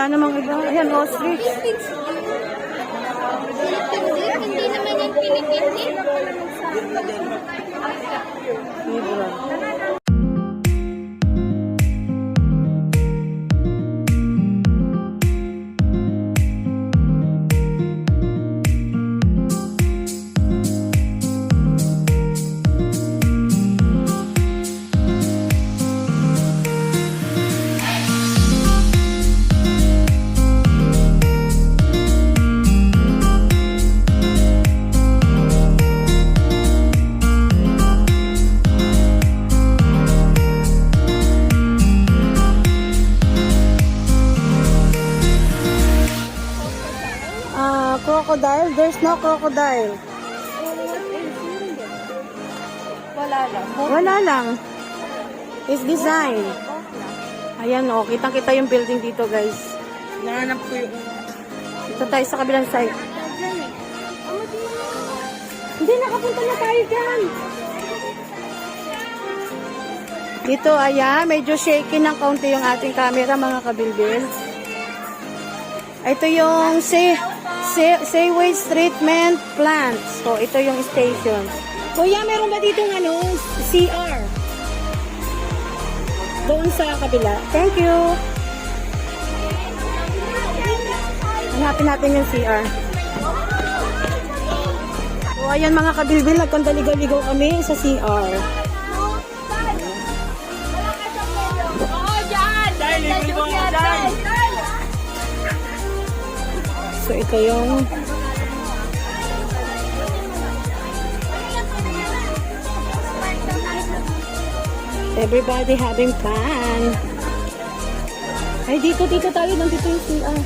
Wala namang iba. Ayan, ostrich. Hindi naman yung Pilipindi. Libra. Crocodile? There's no crocodile. Wala lang. Wala lang. It's design. Ayan o, kitang-kita yung building dito, guys. Nahanap ko yung... Dito tayo sa kabilang side. Hindi, nakapunta na tayo dyan. Dito, ayan, medyo shaky ng kaunti yung ating camera, mga kabilbil. Ito yung Waste Treatment Plant. So, ito yung station. Kuya, meron ba ditong CR? Doon sa kabila. Thank you. Hanapin natin yung CR. So, ayan mga kabilbil, nagkandaligaw-ligaw kami sa CR. So, ito yung everybody having fun. Ay, dito tayo. Nandito yung CR.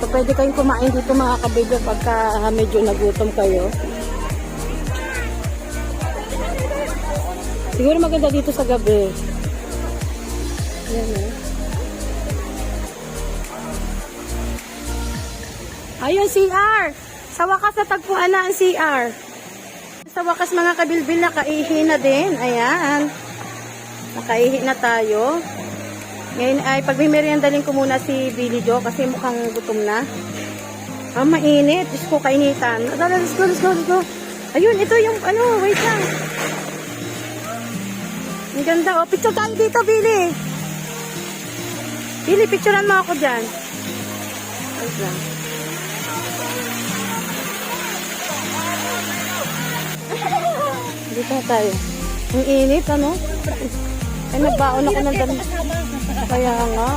So, pwede kayong kumain dito mga kabibig pagka medyo nagutom kayo. Siguro maganda dito sa gabi. Ayan eh. Ayun, CR! Sa wakas natagpuan na ang CR. Sa wakas mga kabilbil, nakaihi na din. Ayan. Nakaihi na tayo. Ngayon ay pagmimeriendaling ko muna si Billy Joe kasi mukhang gutom na. Ah, mainit. Diyos ko, kainitan. Let's go. Ayun, ito yung wait lang. Ang ganda, oh. Picture tayo dito, Billy. Billy, picturean mo ako dyan. Wait lang. Dito na tayo. Ang init, ano? Ay, nabaon ako ng dami. Kaya nga.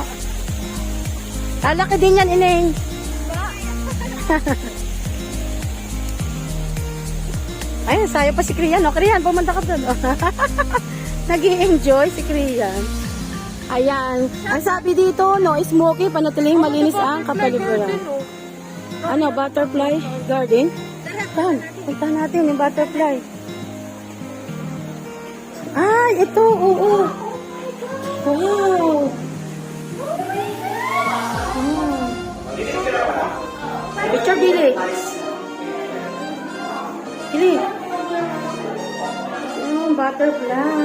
Lalaki din yan, Ineng. Ayun, sayo pa si Krian. O, Krian, pumunta ka doon. Nag-i-enjoy si Krian. Ayan. Ang sabi dito, no, smoky, panatiling malinis ang kapaligiran. Ano, butterfly garden? Saan? Punta natin yung butterfly. Ay, ito, oo. Wow. Picture, Billy. Billy. Butterfly.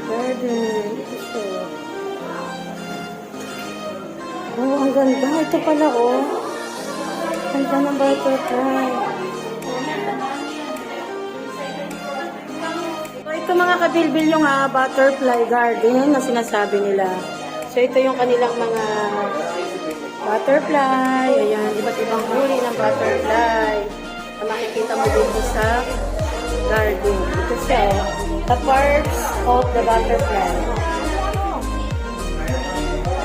Garden. Ito. Oh, ang ganda. Ito pala, oh. Ganda ng butterfly. Ito mga kabilbil yung butterfly garden na sinasabi nila. So ito yung kanilang mga butterfly. Ayan, iba't ibang uri ng butterfly na makikita mo dito sa garden. Ito siya, the parts of the butterfly.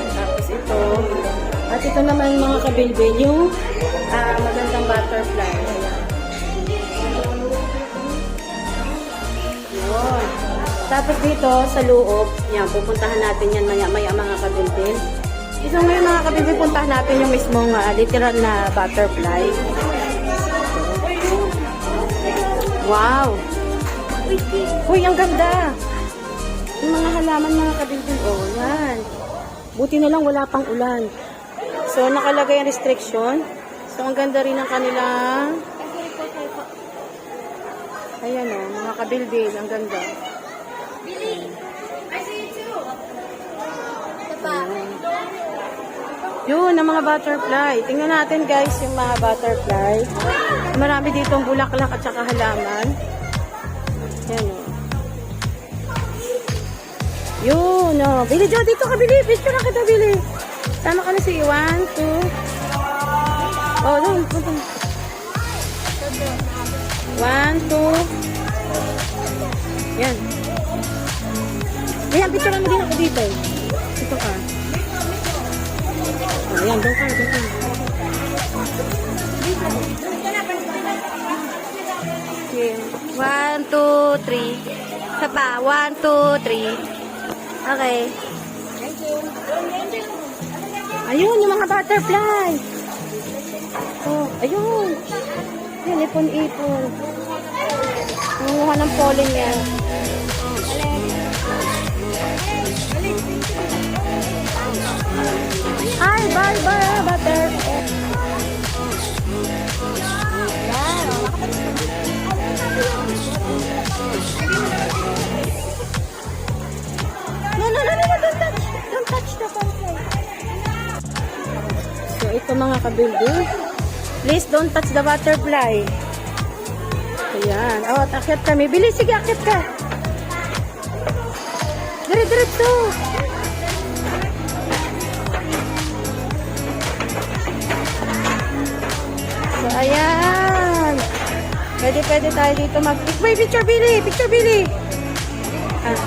Tapos ito. At ito naman mga kabilbil yung magandang butterfly. Ayan. Tapos dito sa loob, yan, pupuntahan natin yan maya-maya mga kabilbil. So ngayon mga kabilbil, puntahan natin yung mismong literal na butterfly. Wow! Uy, ang ganda! Yung mga halaman mga kabilbil, oh, yan. Buti na lang wala pang ulan. So nakalagay ang restriction. So ang ganda rin ng kanilang... Ayan o, mga kabilbil, ang ganda. Yun, ang mga butterfly. Tingnan natin guys yung mga butterfly. Marami ditong bulaklak at saka halaman. Yan o. Yun o. Bili Jo, dito ka Bili. Picture na kita Bili. Tama ka na si 1, 2. Oh, doon. 1, 2. Yan. Ayan, picture mo din ako dito. Dito ka. Ayan, doon ka, doon ka. Okay. 1, 2, 3. Isa pa. 1, 2, 3. Okay. Ayun, yung mga butterfly. Oh, ayun. Yan, ipon-ipon. Nanguha ng pollen yan. Hi, butterfly. No, don't touch the butterfly. So, ito mga kabuilding. Please don't touch the butterfly. Ayan. Oh, akyat kami. Bilis, sige, akyat ka. Diretso. So, ayan. Pwede tayo dito Wait, picture Billy. Ah.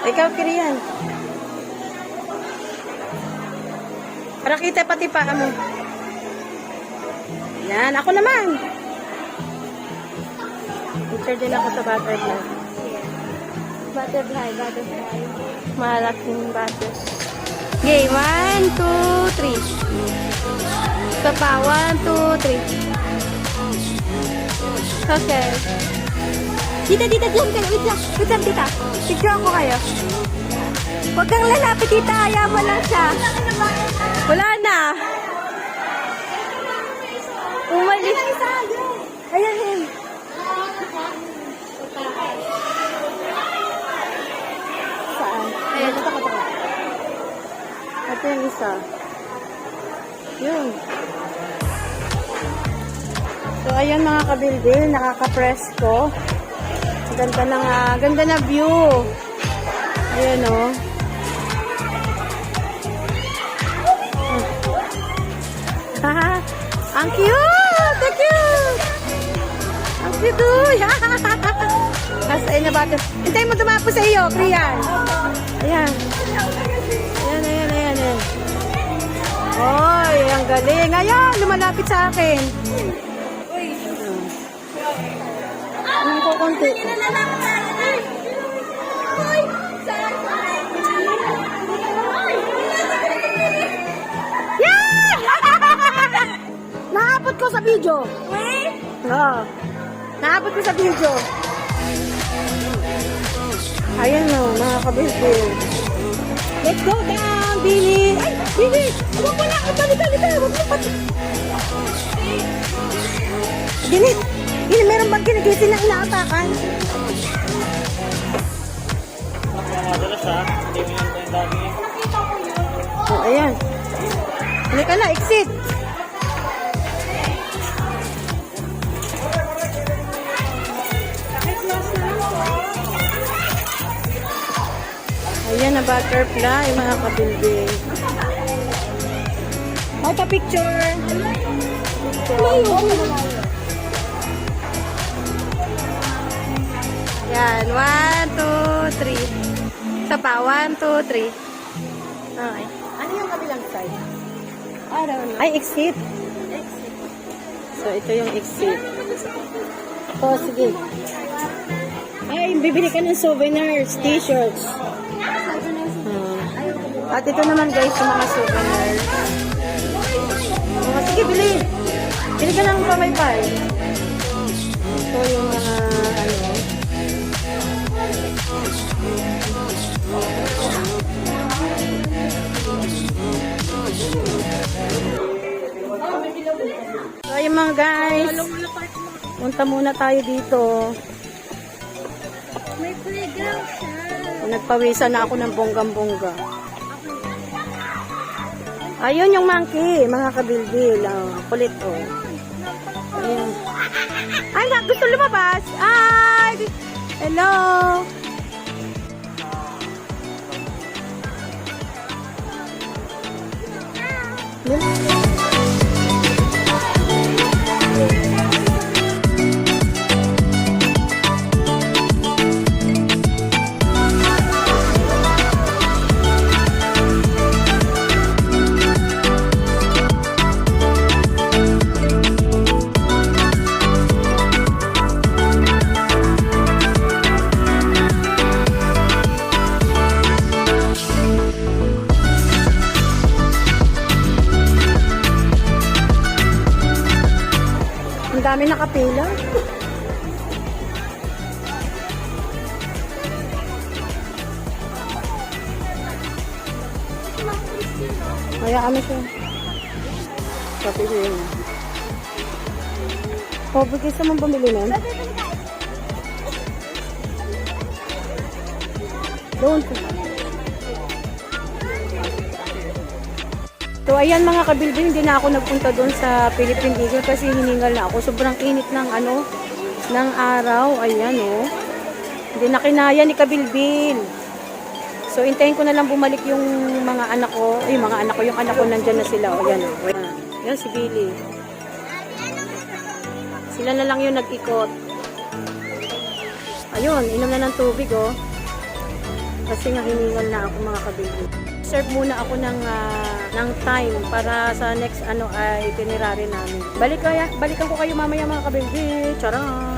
Ikaw, Kirian. Para kita pati paa mo. Yan, ako naman. Picture din ako sa butterfly. Butterfly. Malaking butters. Okay, 1, 2, 3. Isa pa. 1, 2, 3. Okay. Dita, diyan kayo. Wait lang, tita. Picture ako kayo. Huwag kang lalapit, tita. Ayaw mo lang siya. Wala na. Umalis. Ayan. Saan? Ayan, ito ka. Ito yung isa. Yun. So, ayan mga kabilbil, nakaka-presko. Ganda na view. Ayan o. Haha, ang cute! Ang cute! Ang cute uy! Nasa na bata. Hintayin mo tumapo sa iyo, Krian. Ayan. Ayan. Oy, ang galing. Ayan, lumalapit sa akin. Ano ko konti? Yeah! Naabot ko sa video. Oo. Naabot ko sa video. Ayan o, mga kabilbil. Let's go down, Billy. Ay, Billy! Huwag mo na. Balita. Huwag mo pati. Ginit. Meron bang kinigisin na inaatakan? Oh, ayan. Halika na, exit. Ayan na butterfly, mga kabilbil. Picture. Yan, 1, 2, 3. Isa pa, 1, 2, 3. Okay. Ano yung kabilang side? I don't know. Ay, exit. So, ito yung exit. Oh, sige. Ay, bibili ka ng souvenirs, t-shirts. At ito naman guys, yung mga souvenirs. Oh, sige, bili. Bili ka ng pamaypay. Ito yung mga, So, ayun mga guys. Punta muna tayo dito. May playground siya. Nagpawisan na ako ng bonggang-bongga. Ayun yung monkey, mga kabilbil. Oh, kulit, oh. Ayan. Ay, gusto lumabas. Ay! Hello! Ang dami nakapila. Kaya kami siya. Papiliin na. O, bigay sa mong bumili nun. Doon po. So, ayan mga kabilbil, hindi na ako nagpunta doon sa Philippine Eagle kasi hiningal na ako. Sobrang init ng ng araw. Ayan, oh. Hindi na kinaya ni kabilbil. So, hintayin ko na lang bumalik yung mga anak ko. Ay, mga anak ko, yung anak ko nandyan na sila. O, yan, oh. Yan si Billy. Sila na lang yung nag-ikot. Ayun, inom na ng tubig, oh. Kasi nga hiningal na ako mga kabilbil. Serve muna ako ng time para sa next itinerary namin. Balikan ko kayo mamaya mga kabilbil. Charot!